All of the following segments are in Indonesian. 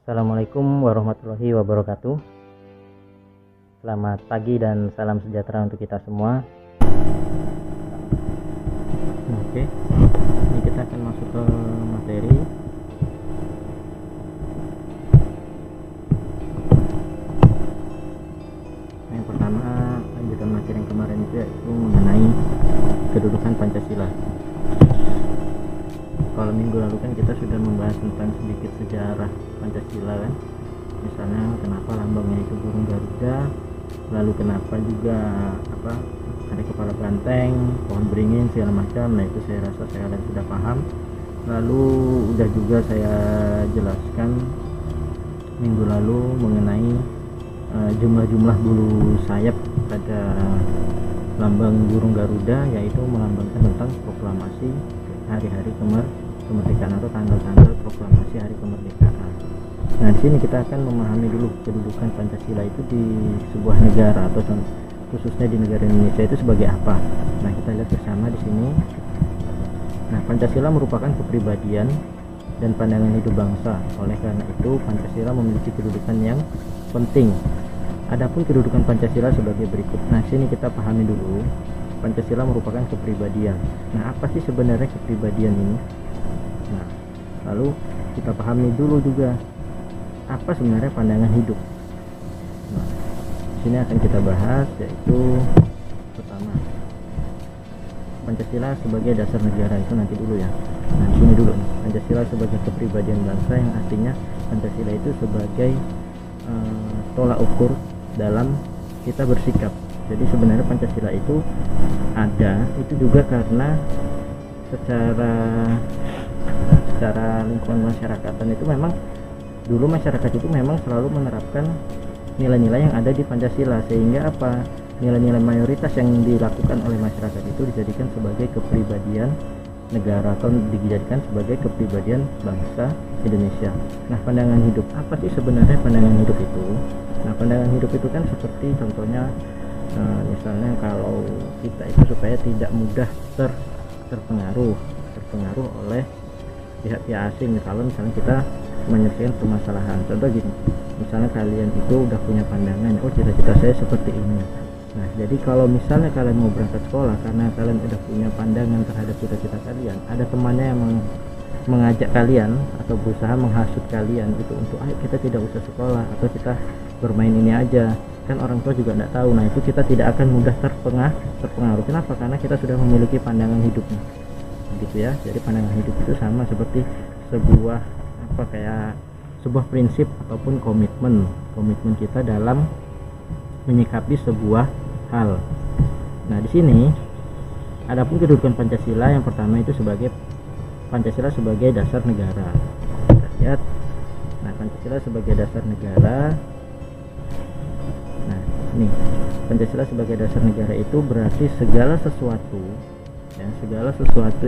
Assalamualaikum warahmatullahi wabarakatuh. Selamat pagi dan salam sejahtera untuk kita semua. Oke, ini kita akan masuk ke materi. Yang pertama, lanjutan materi yang kemarin itu yaitu mengenai kedudukan Pancasila. Kalau minggu lalu kan kita sudah membahas tentang sedikit sejarah Pancasila kan, misalnya kenapa lambangnya itu burung Garuda, lalu kenapa juga ada kepala banteng, pohon beringin segala macam. Nah itu saya rasa kalian sudah paham. Lalu udah juga saya jelaskan minggu lalu mengenai jumlah-jumlah bulu sayap pada lambang burung Garuda, yaitu melambangkan tentang proklamasi hari-hari kemerdekaan atau tanggal-tanggal proklamasi hari kemerdekaan. Nah, di sini kita akan memahami dulu kedudukan Pancasila itu di sebuah negara atau khususnya di negara Indonesia itu sebagai apa. Nah, kita lihat bersama di sini. Nah, Pancasila merupakan kepribadian dan pandangan hidup bangsa. Oleh karena itu, Pancasila memiliki kedudukan yang penting. Adapun kedudukan Pancasila sebagai berikut. Nah, sini kita pahami dulu. Pancasila merupakan kepribadian. Nah, apa sih sebenarnya kepribadian ini? Nah, lalu kita pahami dulu juga apa sebenarnya pandangan hidup. Nah, sini akan kita bahas, yaitu pertama, Pancasila sebagai dasar negara. Itu nanti dulu ya. Nah, di sini dulu nih. Pancasila sebagai kepribadian bangsa, yang artinya Pancasila itu sebagai tolak ukur dalam kita bersikap. Jadi sebenarnya Pancasila itu ada itu juga karena secara lingkungan masyarakatan itu memang dulu masyarakat itu memang selalu menerapkan nilai-nilai yang ada di Pancasila, sehingga apa, nilai-nilai mayoritas yang dilakukan oleh masyarakat itu dijadikan sebagai kepribadian negara atau dijadikan sebagai kepribadian bangsa Indonesia. Nah, pandangan hidup, apa sih sebenarnya pandangan hidup itu? Nah, pandangan hidup itu kan seperti contohnya misalnya kalau kita itu supaya tidak mudah terpengaruh oleh pihak-pihak asing. Kalau misalnya kita menyelesaikan permasalahan, contoh gini, misalnya kalian itu udah punya pandangan, oh cita-cita saya seperti ini. Nah, jadi kalau misalnya kalian mau berangkat sekolah karena kalian udah punya pandangan terhadap cita-cita kalian, ada temannya yang mengajak kalian atau berusaha menghasut kalian itu untuk ayo kita tidak usah sekolah atau kita bermain ini aja, kan orang tua juga tidak tahu. Nah, itu kita tidak akan mudah terpengaruh. Kenapa? Karena kita sudah memiliki pandangan hidupnya, gitu ya. Jadi pandangan hidup itu sama seperti sebuah prinsip ataupun komitmen kita dalam menyikapi sebuah hal. Nah, di sini adapun kedudukan Pancasila, yang pertama itu sebagai Pancasila sebagai dasar negara. Kita lihat. Nah, Pancasila sebagai dasar negara. Nah, ini Pancasila sebagai dasar negara itu berarti segala sesuatu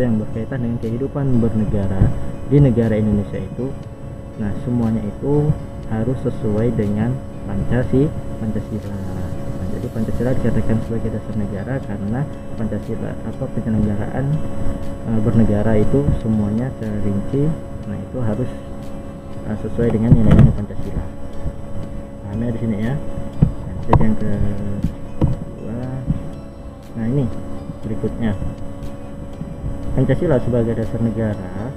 yang berkaitan dengan kehidupan bernegara di negara Indonesia itu, nah semuanya itu harus sesuai dengan Pancasila. Nah, jadi Pancasila dikatakan sebagai dasar negara karena Pancasila penyelenggaraan bernegara itu semuanya terrinci. Nah, itu harus sesuai dengan nilai-nilai Pancasila. Pahamnya di sini ya. Jadi yang kedua, nah ini berikutnya, Pancasila sebagai dasar negara.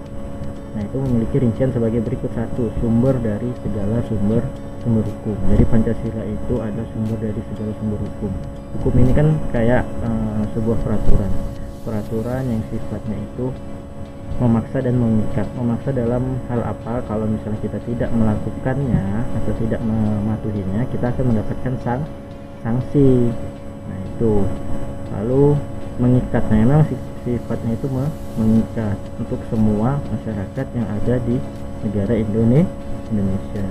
Nah, itu memiliki rincian sebagai berikut. Satu, sumber dari segala sumber hukum. Jadi Pancasila itu ada sumber dari segala sumber hukum. Hukum ini kan kayak sebuah peraturan yang sifatnya itu memaksa dan mengikat. Memaksa dalam hal apa? Kalau misalnya kita tidak melakukannya atau tidak mematuhinya, kita akan mendapatkan sanksi. Nah, itu. Lalu mengikat. Nah, memang sifatnya itu mengikat untuk semua masyarakat yang ada di negara Indonesia.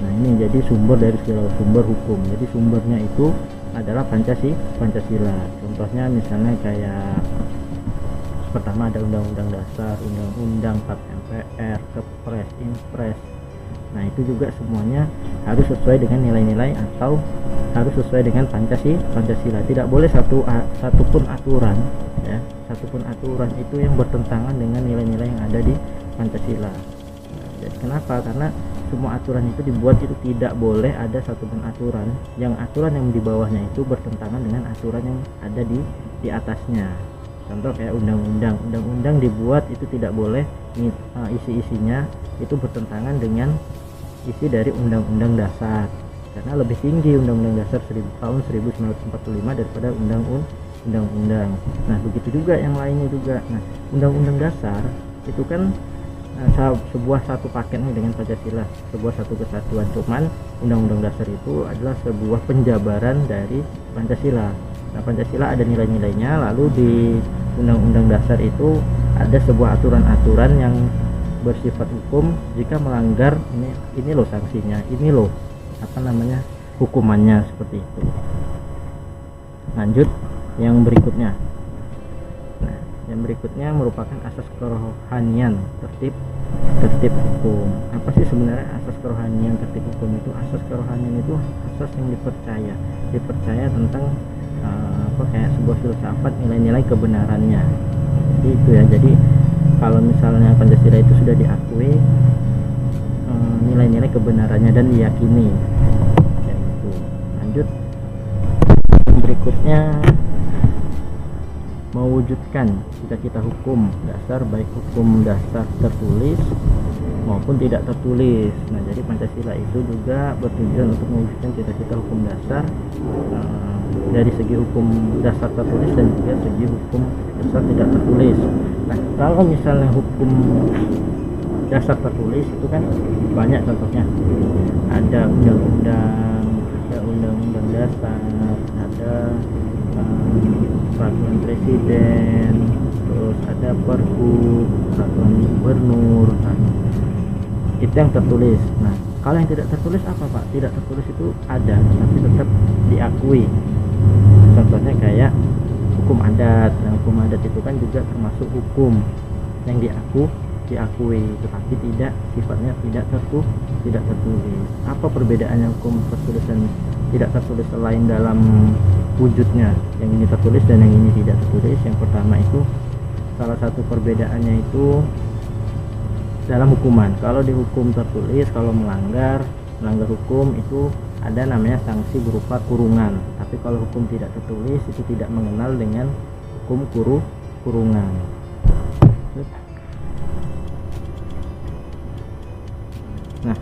Nah, ini jadi sumber dari segala sumber hukum. Jadi sumbernya itu adalah Pancasila. Contohnya misalnya kayak pertama ada Undang-Undang Dasar, Undang-Undang 4 MPR, Kepres, Impres. Nah, itu juga semuanya harus sesuai dengan nilai-nilai atau harus sesuai dengan Pancasila. Tidak boleh satupun aturan itu yang bertentangan dengan nilai-nilai yang ada di Pancasila. Nah, jadi kenapa? Karena semua aturan itu dibuat itu tidak boleh ada satupun aturan yang di bawahnya itu bertentangan dengan aturan yang ada di atasnya. Contoh kayak undang-undang dibuat itu tidak boleh isi-isinya itu bertentangan dengan isi dari undang-undang dasar, karena lebih tinggi undang-undang dasar tahun 1945 daripada undang-undang. Nah begitu juga yang lainnya juga. Nah undang-undang dasar itu kan sebuah satu paketnya dengan Pancasila, sebuah satu kesatuan. Cuman undang-undang dasar itu adalah sebuah penjabaran dari Pancasila. Nah Pancasila ada nilai-nilainya, lalu di undang-undang dasar itu ada sebuah aturan-aturan yang bersifat hukum. Jika melanggar ini loh sanksinya, ini loh hukumannya, seperti itu. Lanjut yang berikutnya. Nah yang berikutnya merupakan asas kerohanian tertib hukum. Apa sih sebenarnya asas kerohanian tertib hukum itu? Asas kerohanian itu asas yang dipercaya tentang kayak sebuah filsafat, nilai-nilai kebenarannya. Jadi itu ya. Jadi kalau misalnya Pancasila itu sudah diakui nilai-nilai kebenarannya dan diyakini, kayak gitu. Lanjut berikutnya, mewujudkan cita-cita hukum dasar, baik hukum dasar tertulis maupun tidak tertulis. Nah jadi Pancasila itu juga bertujuan untuk mewujudkan cita-cita hukum dasar dari segi hukum dasar tertulis dan juga segi hukum dasar tidak tertulis. Nah kalau misalnya hukum dasar tertulis itu kan banyak contohnya, ada undang-undang, ada undang-undang dasar, ada peraturan presiden, terus ada pergub, peraturan gubernur. Nah, itu yang tertulis. Nah kalau yang tidak tertulis apa Pak? Tidak tertulis itu ada tapi tetap diakui. Contohnya kayak hukum adat. Nah, hukum adat itu kan juga termasuk hukum yang diakui tetapi sifatnya tidak tertulis. Apa perbedaannya hukum tertulis dan tidak tertulis selain dalam wujudnya? Yang ini tertulis dan yang ini tidak tertulis. Yang pertama itu, salah satu perbedaannya itu dalam hukuman. Kalau di hukum tertulis, kalau melanggar hukum itu ada namanya sanksi berupa kurungan. Tapi kalau hukum tidak tertulis itu tidak mengenal dengan hukum kurungan. Nah,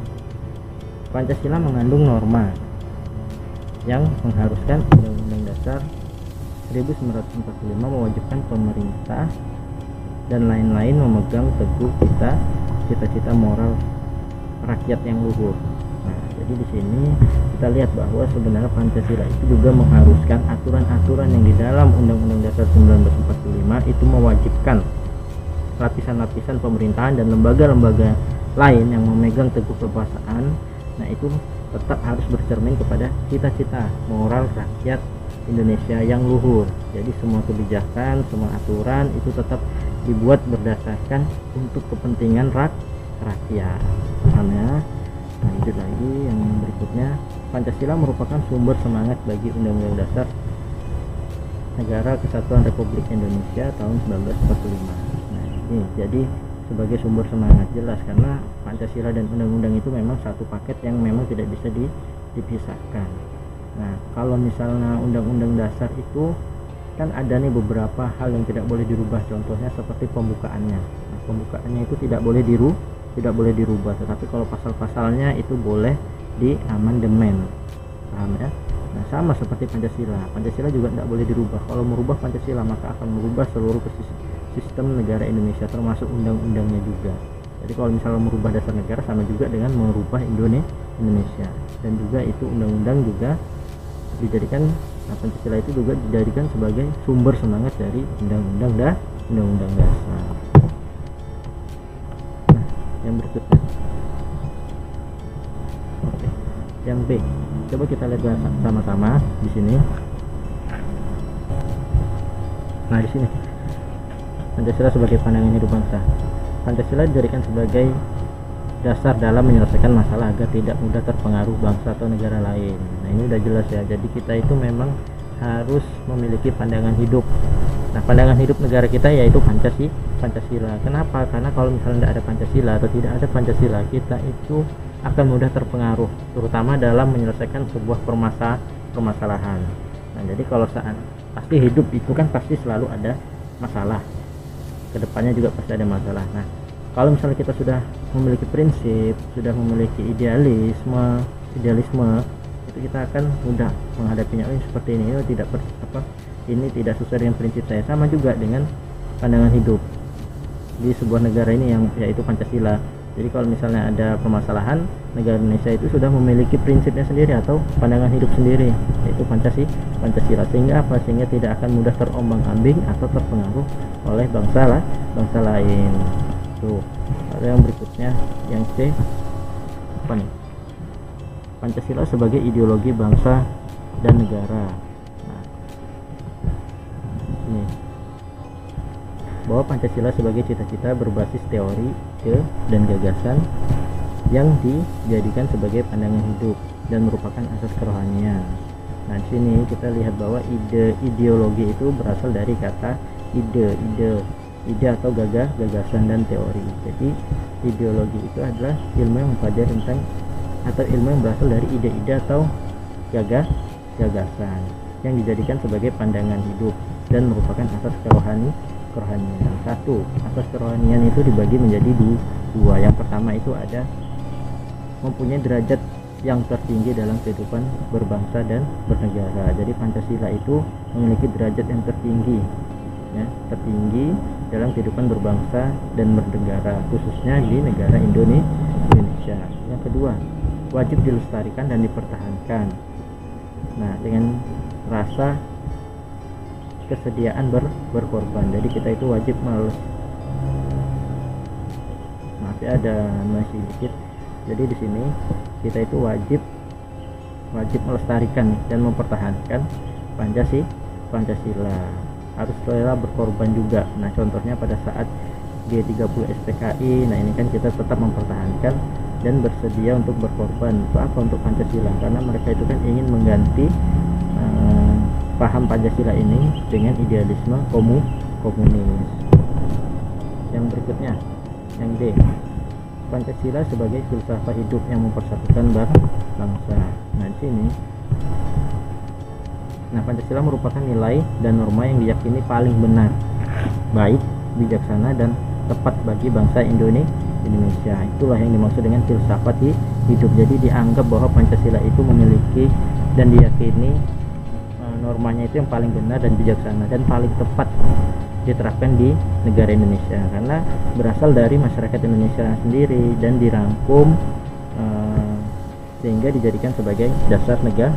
Pancasila mengandung norma yang mengharuskan Undang-Undang Dasar 1945 mewajibkan pemerintah dan lain-lain memegang teguh cita-cita moral rakyat yang luhur. Nah, jadi di sini kita lihat bahwa sebenarnya Pancasila itu juga mengharuskan aturan-aturan yang di dalam Undang-Undang Dasar 1945 itu mewajibkan lapisan-lapisan pemerintahan dan lembaga-lembaga lain yang memegang teguh kekuasaan. Nah itu tetap harus bercermin kepada cita-cita moral rakyat Indonesia yang luhur. Jadi semua kebijakan, semua aturan itu tetap dibuat berdasarkan untuk kepentingan rakyat. Nah lanjut lagi yang berikutnya, Pancasila merupakan sumber semangat bagi Undang-Undang Dasar Negara Kesatuan Republik Indonesia tahun 1945. Nah ini jadi sebagai sumber semangat, jelas, karena Pancasila dan undang-undang itu memang satu paket yang memang tidak bisa dipisahkan. Nah kalau misalnya undang-undang dasar itu kan ada nih beberapa hal yang tidak boleh dirubah, contohnya seperti pembukaannya. Nah, pembukaannya itu tidak boleh dirubah, tetapi kalau pasal-pasalnya itu boleh diamandemen, paham ya? Nah sama seperti Pancasila juga tidak boleh dirubah. Kalau merubah Pancasila maka akan merubah seluruh sistem negara Indonesia termasuk undang-undangnya juga. Jadi kalau misalnya merubah dasar negara sama juga dengan merubah Indonesia, dan juga itu undang-undang juga dijadikan, Pancasila itu juga dijadikan sebagai sumber semangat dari undang-undang dasar. Nah yang berikutnya, oke, yang B, coba kita lihat sama-sama di sini. Nah di sini Pancasila sebagai pandangan hidup bangsa. Pancasila dijadikan sebagai dasar dalam menyelesaikan masalah agar tidak mudah terpengaruh bangsa atau negara lain. Nah ini udah jelas ya. Jadi kita itu memang harus memiliki pandangan hidup. Nah, pandangan hidup negara kita yaitu Pancasila. Kenapa? Karena kalau misalnya tidak ada Pancasila atau tidak ada Pancasila, kita itu akan mudah terpengaruh, terutama dalam menyelesaikan sebuah permasalahan. Nah, jadi kalau saat pasti hidup itu kan pasti selalu ada masalah. Kedepannya juga pasti ada masalah. Nah, kalau misalnya kita sudah memiliki prinsip, sudah memiliki idealisme, itu kita akan mudah menghadapinya. Seperti ini, ini tidak sesuai dengan prinsip saya. Sama juga dengan pandangan hidup di sebuah negara ini yang yaitu Pancasila. Jadi kalau misalnya ada permasalahan, negara Indonesia itu sudah memiliki prinsipnya sendiri atau pandangan hidup sendiri, yaitu Pancasila. Sehingga tidak akan mudah terombang-ambing atau terpengaruh oleh bangsa lain. Tuh. Lalu yang berikutnya, yang C, apa nih? Pancasila sebagai ideologi bangsa dan negara. Nah, ini bahwa Pancasila sebagai cita-cita berbasis teori dan gagasan yang dijadikan sebagai pandangan hidup dan merupakan asas kerohanian. Nah, di sini kita lihat bahwa ideologi itu berasal dari kata ide atau gagasan dan teori. Jadi ideologi itu adalah ilmu yang mempelajari tentang atau ilmu yang berasal dari ide-ide atau gagasan yang dijadikan sebagai pandangan hidup dan merupakan asas kerohanian. Satu, asas kerohanian itu dibagi menjadi dua. Yang pertama itu ada mempunyai derajat yang tertinggi dalam kehidupan berbangsa dan bernegara. Jadi Pancasila itu memiliki derajat yang tertinggi, tertinggi dalam kehidupan berbangsa dan bernegara, khususnya di negara Indonesia. Yang kedua, wajib dilestarikan dan dipertahankan. Nah, dengan rasa kesediaan berkorban. Jadi kita itu wajib ada masih dikit. Jadi di sini kita itu wajib melestarikan dan mempertahankan Pancasila. Harus rela berkorban juga. Nah, contohnya pada saat G30 SPKI, nah ini kan kita tetap mempertahankan dan bersedia untuk berkorban. Untuk apa? Untuk Pancasila. Karena mereka itu kan ingin mengganti paham Pancasila ini dengan idealisme komunis. Yang berikutnya, yang D, Pancasila sebagai filsafat hidup yang mempersatukan bangsa. Nah, di sini Pancasila merupakan nilai dan norma yang diyakini paling benar, baik, bijaksana dan tepat bagi bangsa Indonesia. Itulah yang dimaksud dengan filsafat hidup. Jadi dianggap bahwa Pancasila itu memiliki dan diyakini normanya itu yang paling benar dan bijaksana dan paling tepat diterapkan di negara Indonesia, karena berasal dari masyarakat Indonesia sendiri dan dirangkum sehingga dijadikan sebagai dasar negara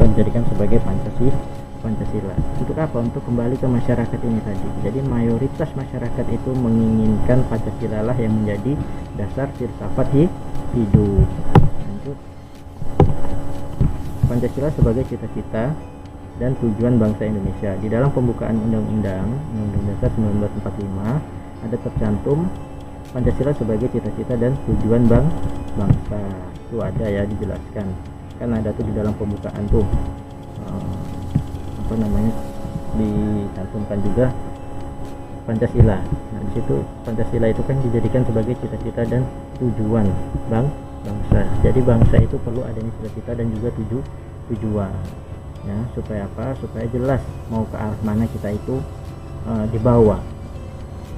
dan dijadikan sebagai Pancasila. Untuk apa? Untuk kembali ke masyarakat ini tadi. Jadi mayoritas masyarakat itu menginginkan Pancasila lah yang menjadi dasar filsafat hidup. Lanjut, Pancasila sebagai cita-cita dan tujuan bangsa Indonesia. Di dalam pembukaan Undang-Undang Dasar 1945 ada tercantum Pancasila sebagai cita-cita dan tujuan bangsa. Itu ada ya, dijelaskan. Kan ada tuh di dalam pembukaan tuh dicantumkan juga Pancasila. Nah, di situ Pancasila itu kan dijadikan sebagai cita-cita dan tujuan bangsa. Jadi bangsa itu perlu adanya cita-cita dan juga tujuan. Ya, supaya apa? Supaya jelas mau ke arah mana kita itu dibawa.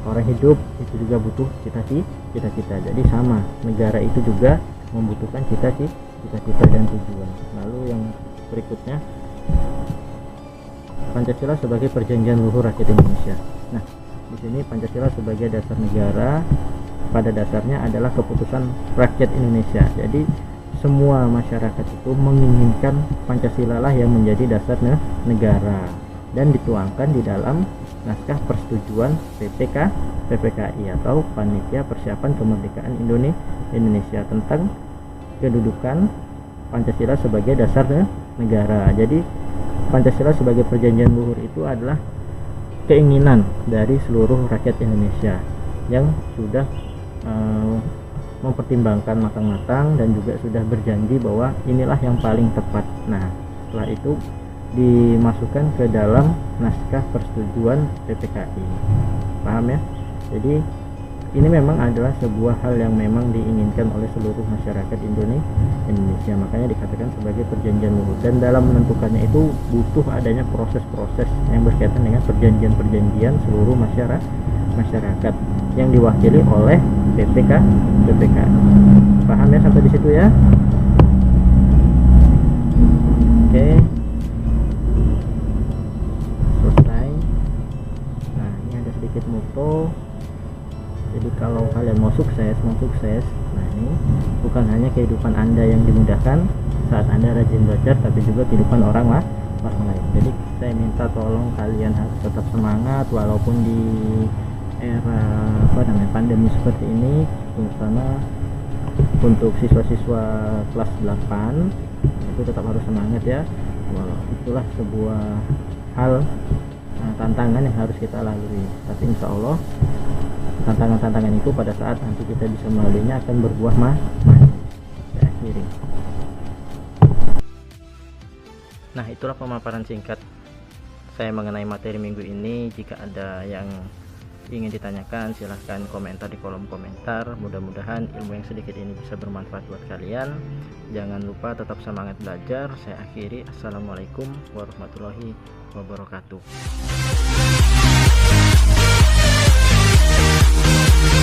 Orang hidup itu juga butuh cita-cita. Jadi sama, negara itu juga membutuhkan cita-cita dan tujuan. Lalu yang berikutnya, Pancasila sebagai perjanjian luhur rakyat Indonesia. Nah, di sini Pancasila sebagai dasar negara pada dasarnya adalah keputusan rakyat Indonesia. Jadi semua masyarakat itu menginginkan Pancasila lah yang menjadi dasar negara dan dituangkan di dalam naskah persetujuan PPKI atau Panitia Persiapan Kemerdekaan Indonesia tentang kedudukan Pancasila sebagai dasar negara. Jadi Pancasila sebagai perjanjian luhur itu adalah keinginan dari seluruh rakyat Indonesia yang sudah mempertimbangkan matang-matang dan juga sudah berjanji bahwa inilah yang paling tepat. Nah, setelah itu dimasukkan ke dalam naskah persetujuan PPKI. Paham ya? Jadi ini memang adalah sebuah hal yang memang diinginkan oleh seluruh masyarakat Indonesia, makanya dikatakan sebagai perjanjian luhur, dan dalam menentukannya itu butuh adanya proses-proses yang berkaitan dengan perjanjian-perjanjian seluruh masyarakat yang diwakili oleh PPKI. Paham ya sampai di situ ya? Oke, selesai. Nah, ini ada sedikit moto. Jadi kalau kalian mau sukses, nah ini bukan hanya kehidupan Anda yang dimudahkan saat Anda rajin belajar, tapi juga kehidupan orang lain. Jadi saya minta tolong kalian harus tetap semangat walaupun di era pandemi seperti ini, terutama untuk siswa-siswa kelas 8 itu tetap harus semangat ya. Walau itulah sebuah hal tantangan yang harus kita lalui, tapi insya Allah tantangan-tantangan itu pada saat nanti kita bisa melaluinya akan berbuah manis. Saya akhiri. Nah, itulah pemaparan singkat saya mengenai materi minggu ini. Jika ada yang ingin ditanyakan, silahkan komentar di kolom komentar. Mudah-mudahan ilmu yang sedikit ini bisa bermanfaat buat kalian. Jangan lupa tetap semangat belajar. Saya akhiri. Assalamualaikum warahmatullahi wabarakatuh.